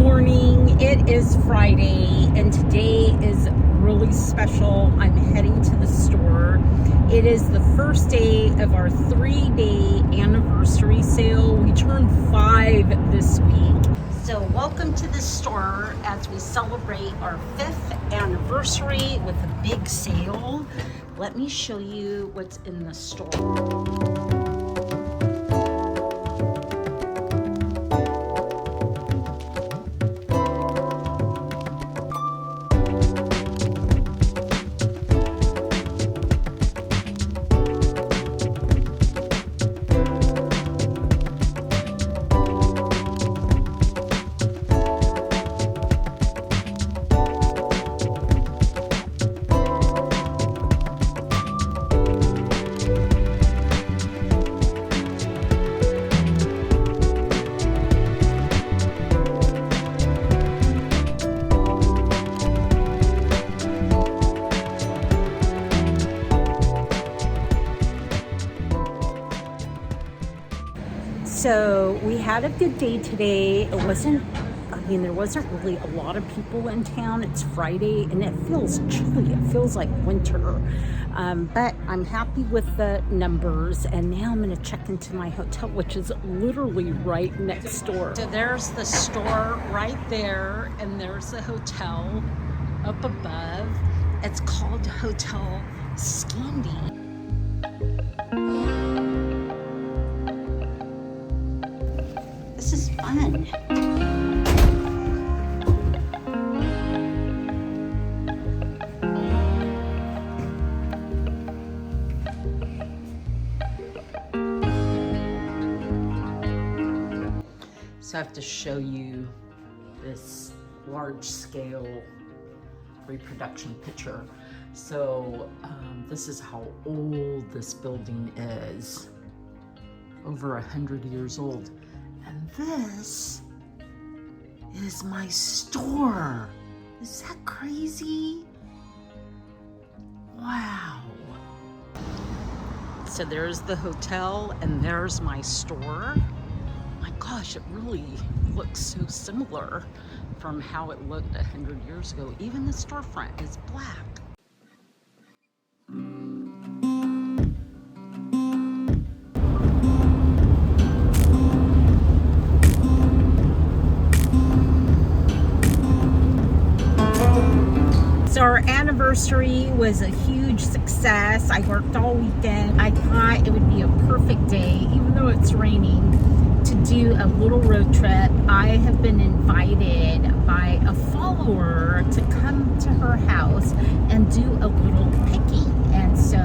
morning. It is Friday and today is really special. I'm heading to the store. It is the first day of our 3-day anniversary sale. We turned 5 this week. So welcome to the store as we celebrate our 5th anniversary with a big sale. Let me show you what's in the store. So we had a good day today. There wasn't really a lot of people in town. It's Friday and it feels chilly. It feels like winter. But I'm happy with the numbers. And now I'm gonna check into my hotel, which is literally right next door. So there's the store right there and there's the hotel up above. It's called Hotel Scandi. This is fun. So I have to show you this large scale reproduction picture. So this is how old this building is. Over 100 years old. And this is my store. Is that crazy? Wow. So there's the hotel and there's my store. My gosh, it really looks so similar from how it looked 100 years ago. Even the storefront is black. So our anniversary was a huge success. I worked all weekend. I thought it would be a perfect day, even though it's raining, to do a little road trip. I have been invited by a follower to come to her house and do a little picking. And so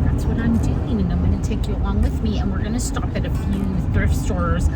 that's what I'm doing. And I'm going to take you along with me. And we're going to stop at a few thrift stores.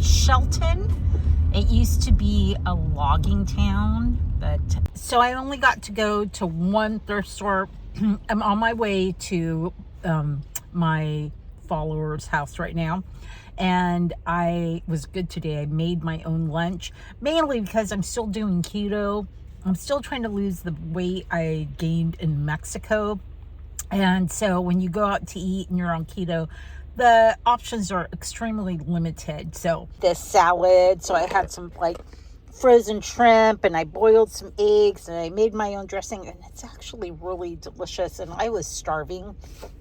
Shelton. It used to be a logging town, but so I only got to go to one thrift store. I'm on my way to my follower's house right now, and I was good today. I made my own lunch, mainly because I'm still doing keto. I'm still trying to lose the weight I gained in Mexico. And so when you go out to eat and you're on keto, the options are extremely limited. So this salad, so I had some like frozen shrimp, and I boiled some eggs, and I made my own dressing, and it's actually really delicious. And I was starving.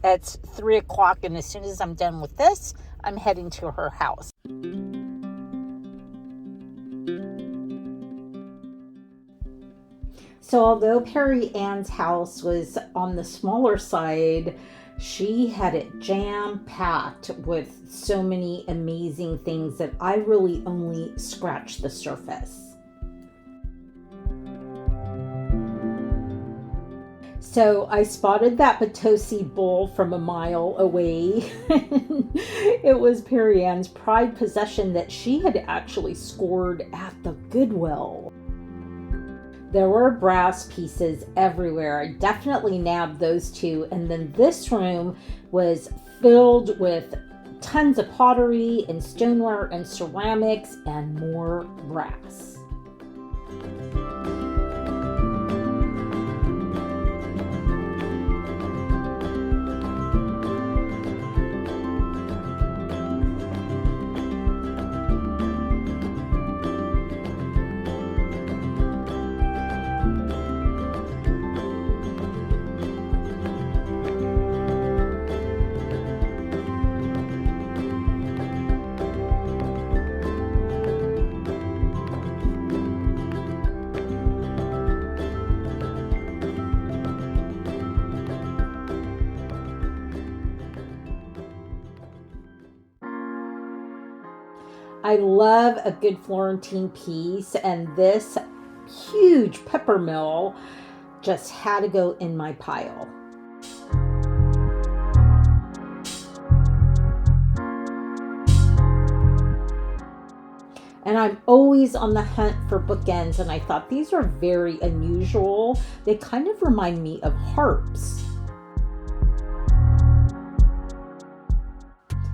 It's 3 o'clock, and as soon as I'm done with this, I'm heading to her house. So although Perry Ann's house was on the smaller side, she had it jam-packed with so many amazing things that I really only scratched the surface. So I spotted that Potosi bull from a mile away. It was Perry Ann's prized possession that she had actually scored at the Goodwill. There were brass pieces everywhere. I definitely nabbed those two. And then this room was filled with tons of pottery and stoneware and ceramics and more brass. I love a good Florentine piece, and this huge pepper mill just had to go in my pile. And I'm always on the hunt for bookends, and I thought these are very unusual. They kind of remind me of harps.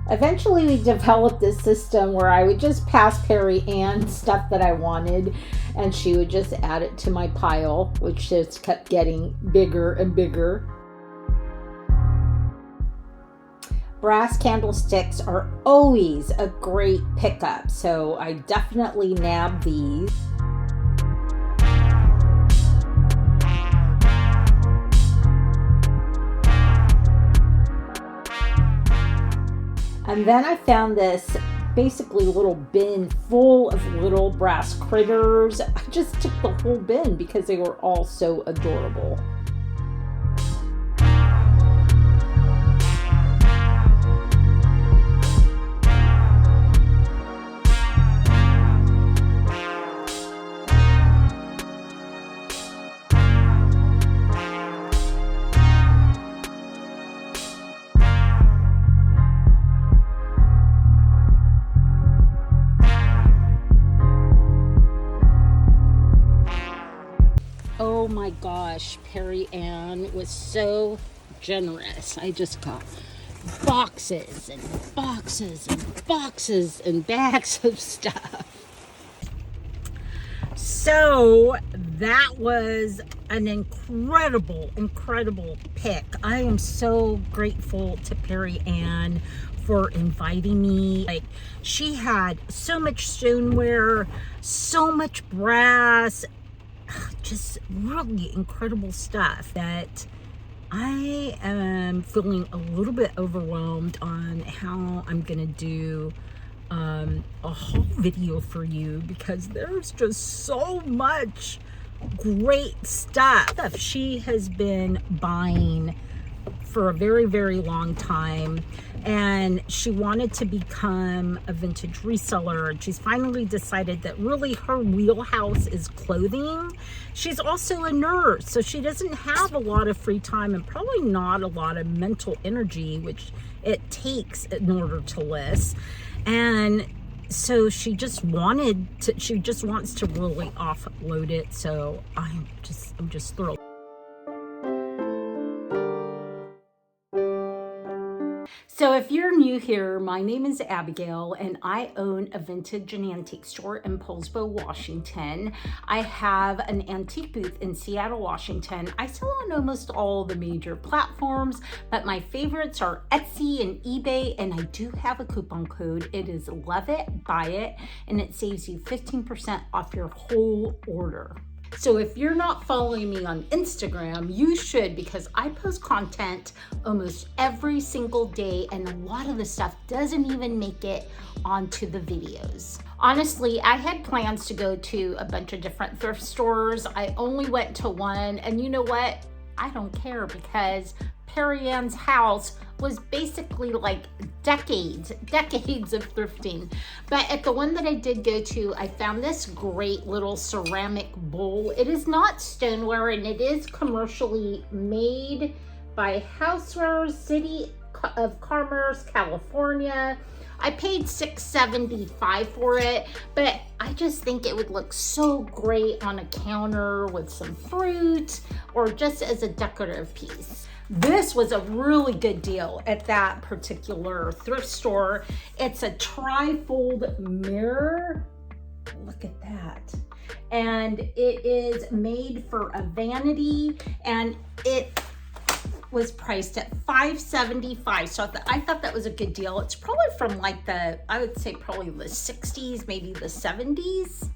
Eventually we developed this system where I would just pass Perry Ann stuff that I wanted, and she would just add it to my pile, which just kept getting bigger and bigger. Brass candlesticks are always a great pickup, so I definitely nabbed these. And then I found this basically little bin full of little brass critters. I just took the whole bin because they were all so adorable. Oh my gosh, Perry Ann was so generous. I just got boxes and boxes and boxes and bags of stuff. So that was an incredible pick. I am so grateful to Perry Ann for inviting me. Like, she had so much stoneware, so much brass, just really incredible stuff that I am feeling a little bit overwhelmed on how I'm gonna do a haul video for you, because there's just so much great stuff. She has been buying for a very long time, and she wanted to become a vintage reseller, and she's finally decided that really her wheelhouse is clothing. She's also a nurse, so she doesn't have a lot of free time and probably not a lot of mental energy, which it takes in order to list. And so she just wants to really offload it. So I'm just thrilled. So if you're new here, my name is Abigail and I own a vintage and antique store in Poulsbo, Washington. I have an antique booth in Seattle, Washington. I sell on almost all the major platforms, but my favorites are Etsy and eBay, and I do have a coupon code. It is LOVEITBUYIT, and it saves you 15% off your whole order. So if you're not following me on Instagram, you should, because I post content almost every single day, and a lot of the stuff doesn't even make it onto the videos. Honestly, I had plans to go to a bunch of different thrift stores. I only went to one, and you know what? I don't care, because Perry Ann's house was basically like decades of thrifting. But at the one that I did go to, I found this great little ceramic bowl. It is not stoneware, and it is commercially made by Housewares, City of Commerce, California. I paid $6.75 for it, but I just think it would look so great on a counter with some fruit or just as a decorative piece. This was a really good deal at that particular thrift store. It's a tri-fold mirror. Look at that. And it is made for a vanity, and it was priced at $5.75. So I thought that was a good deal. It's probably from like I would say probably the 60s, maybe the 70s.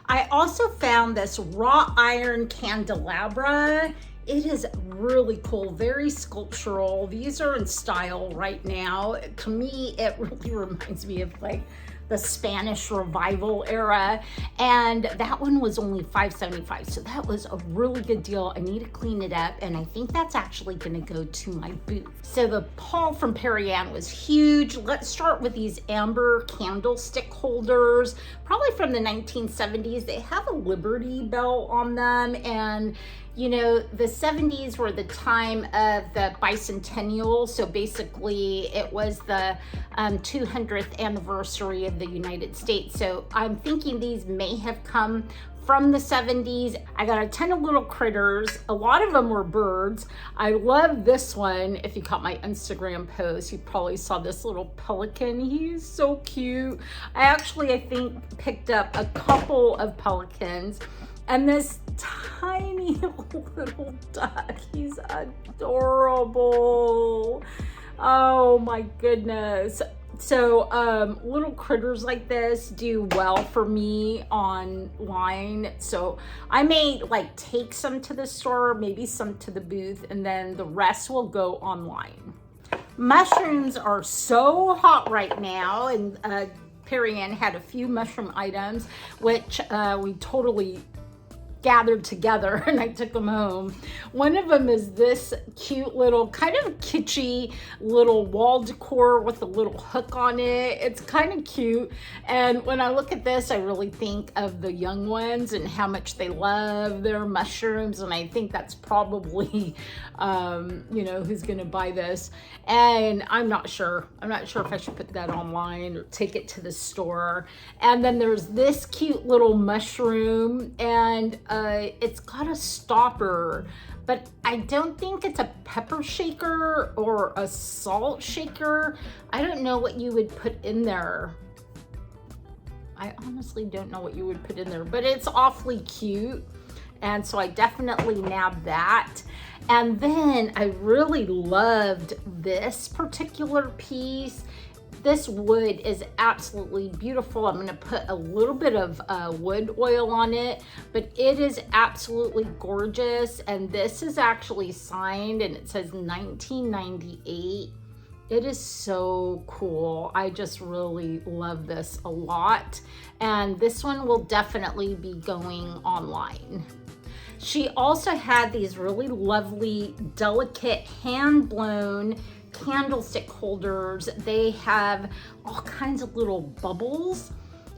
I also found this wrought iron candelabra. It is really cool, very sculptural. These are in style right now. To me, it really reminds me of like the Spanish Revival era. And that one was only $5.75. So that was a really good deal. I need to clean it up, and I think that's actually gonna go to my booth. So the haul from Perry Ann was huge. Let's start with these amber candlestick holders, probably from the 1970s. They have a Liberty Bell on them, and you know, the 70s were the time of the bicentennial. So basically it was the 200th anniversary of the United States. So I'm thinking these may have come from the 70s. I got a ton of little critters. A lot of them were birds. I love this one. If you caught my Instagram post, you probably saw this little pelican. He's so cute. I think picked up a couple of pelicans, and this tiny little duck. He's adorable. Oh my goodness. So little critters like this do well for me online. So I may like take some to the store, maybe some to the booth, and then the rest will go online. Mushrooms are so hot right now, and Perry Ann had a few mushroom items, which we totally gathered together, and I took them home. One of them is this cute little kind of kitschy little wall decor with a little hook on it. It's kind of cute, and when I look at this, I really think of the young ones and how much they love their mushrooms, and I think that's probably you know, who's gonna buy this. And I'm not sure if I should put that online or take it to the store. And then there's this cute little mushroom, and it's got a stopper, but I don't think it's a pepper shaker or a salt shaker. I don't know what you would put in there. I honestly don't know what you would put in there, but it's awfully cute. And so I definitely nabbed that. And then I really loved this particular piece. This wood is absolutely beautiful. I'm gonna put a little bit of wood oil on it, but it is absolutely gorgeous. And this is actually signed, and it says 1998. It is so cool. I just really love this a lot. And this one will definitely be going online. She also had these really lovely, delicate, hand-blown candlestick holders. They have all kinds of little bubbles,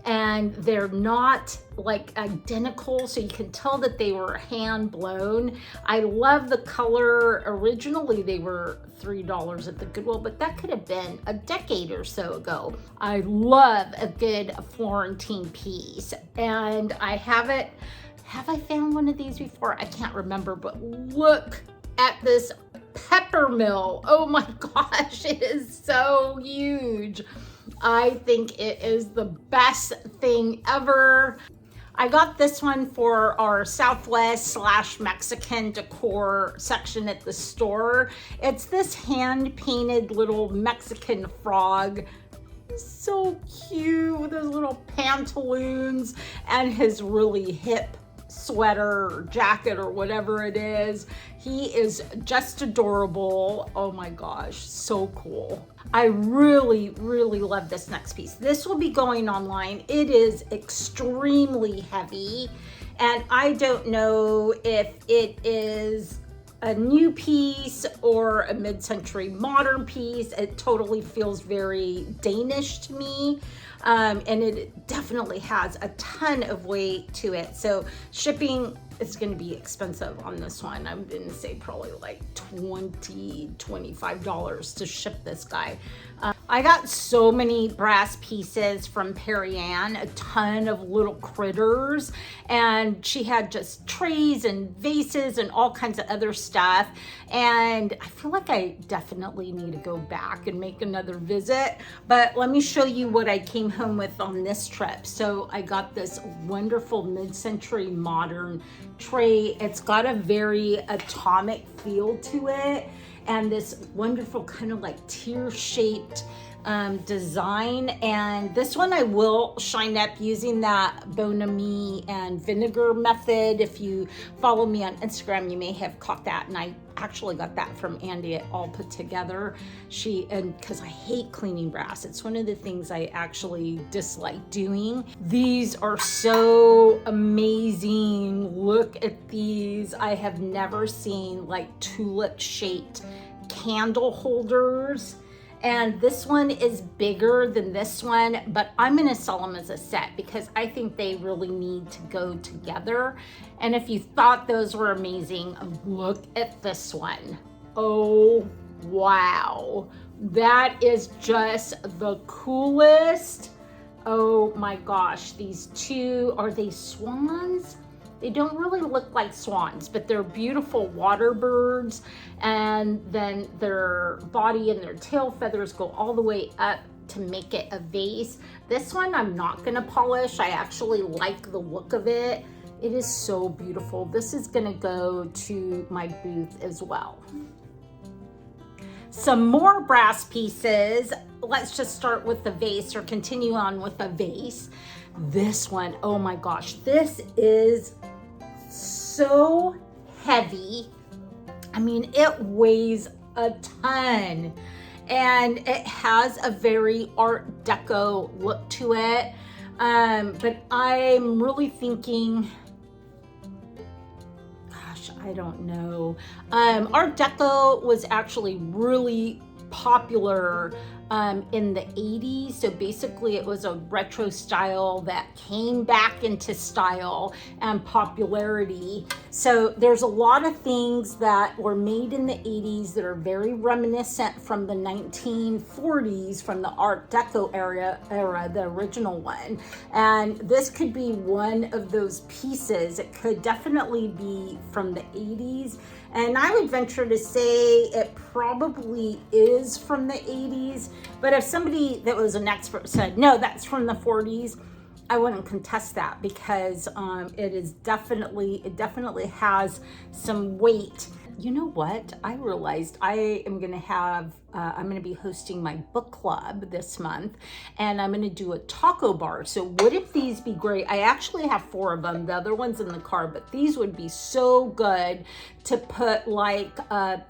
and they're not like identical, so you can tell that they were hand blown. I love the color. Originally they were $3 at the Goodwill, but that could have been a decade or so ago. I love a good Florentine piece, and I have it. Have I found one of these before? I can't remember, but look at this pepper mill. Oh my gosh, it is so huge. I think it is the best thing ever. I got this one for our Southwest / Mexican decor section at the store. It's this hand painted little Mexican frog. So cute with his little pantaloons and his really hip sweater or jacket or whatever it is. He is just adorable. Oh my gosh, so cool. I really, really love this next piece. This will be going online. It is extremely heavy, and I don't know if it is a new piece or a mid-century modern piece. It totally feels very Danish to me. And it definitely has a ton of weight to it. So shipping is going to be expensive on this one. I'm going to say probably like $20, $25 to ship this guy. I got so many brass pieces from Perry Ann, a ton of little critters, and she had just trays and vases and all kinds of other stuff. And I feel like I definitely need to go back and make another visit, but let me show you what I came home with on this trip. So I got this wonderful mid-century modern tray. It's got a very atomic feel to it, and this wonderful kind of like tear-shaped design. And this one I will shine up using that Bon Ami and vinegar method. If you follow me on Instagram, you may have caught that, and I actually got that from Andy at All Put Together. Because I hate cleaning brass. It's one of the things I actually dislike doing. These are so amazing. Look at these. I have never seen like tulip shaped candle holders. And this one is bigger than this one, but I'm gonna sell them as a set because I think they really need to go together. And if you thought those were amazing, look at this one. Oh, wow. That is just the coolest. Oh my gosh, these two, are they swans? They don't really look like swans, but they're beautiful water birds. And then their body and their tail feathers go all the way up to make it a vase. This one I'm not gonna polish. I actually like the look of it. It is so beautiful. This is gonna go to my booth as well. Some more brass pieces. Let's just start with the vase, or continue on with the vase. This one, oh my gosh, this is so heavy. I mean, it weighs a ton, and it has a very Art Deco look to it. But I'm really thinking, gosh, I don't know. Art Deco was actually really popular in the 80s. So basically it was a retro style that came back into style and popularity. So there's a lot of things that were made in the 80s that are very reminiscent from the 1940s, from the Art Deco era, the original one. And this could be one of those pieces. It could definitely be from the 80s. And I would venture to say it probably is from the 80s. But if somebody that was an expert said, no, that's from the 40s, I wouldn't contest that, because it definitely has some weight. You know what? I realized I am going to have, I'm going to be hosting my book club this month, and I'm going to do a taco bar. So wouldn't these be great? I actually have 4 of them. The other one's in the car, but these would be so good to put like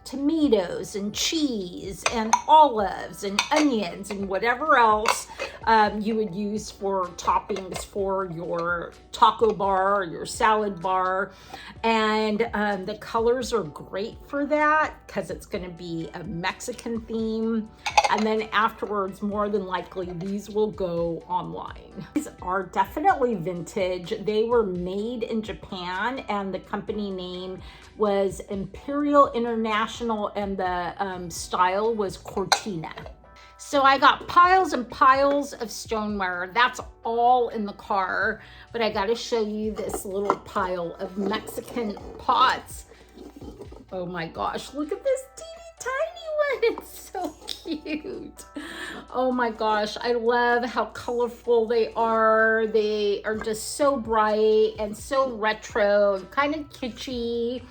tomatoes and cheese and olives and onions and whatever else you would use for toppings for your taco bar or your salad bar. And the colors are great. great for that because it's going to be a Mexican theme. And then afterwards, more than likely, these will go online. These are definitely vintage. They were made in Japan, and the company name was Imperial International, and the style was Cortina. So I got piles and piles of stoneware. That's all in the car, but I gotta show you this little pile of Mexican pots. Oh my gosh, look at this teeny tiny one. It's so cute. Oh my gosh, I love how colorful they are. They are just so bright and so retro, kind of kitschy.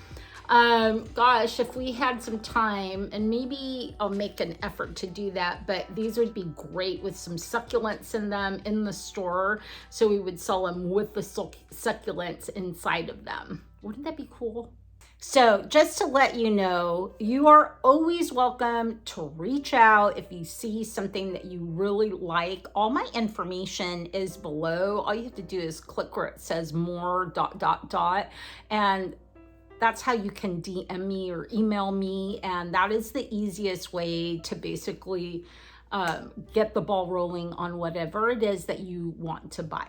Gosh, if we had some time, and maybe I'll make an effort to do that, but these would be great with some succulents in them in the store. So we would sell them with the succulents inside of them. Wouldn't that be cool? So just to let you know, you are always welcome to reach out if you see something that you really like. All my information is below. All you have to do is click where it says more ... and that's how you can DM me or email me, and that is the easiest way to basically get the ball rolling on whatever it is that you want to buy.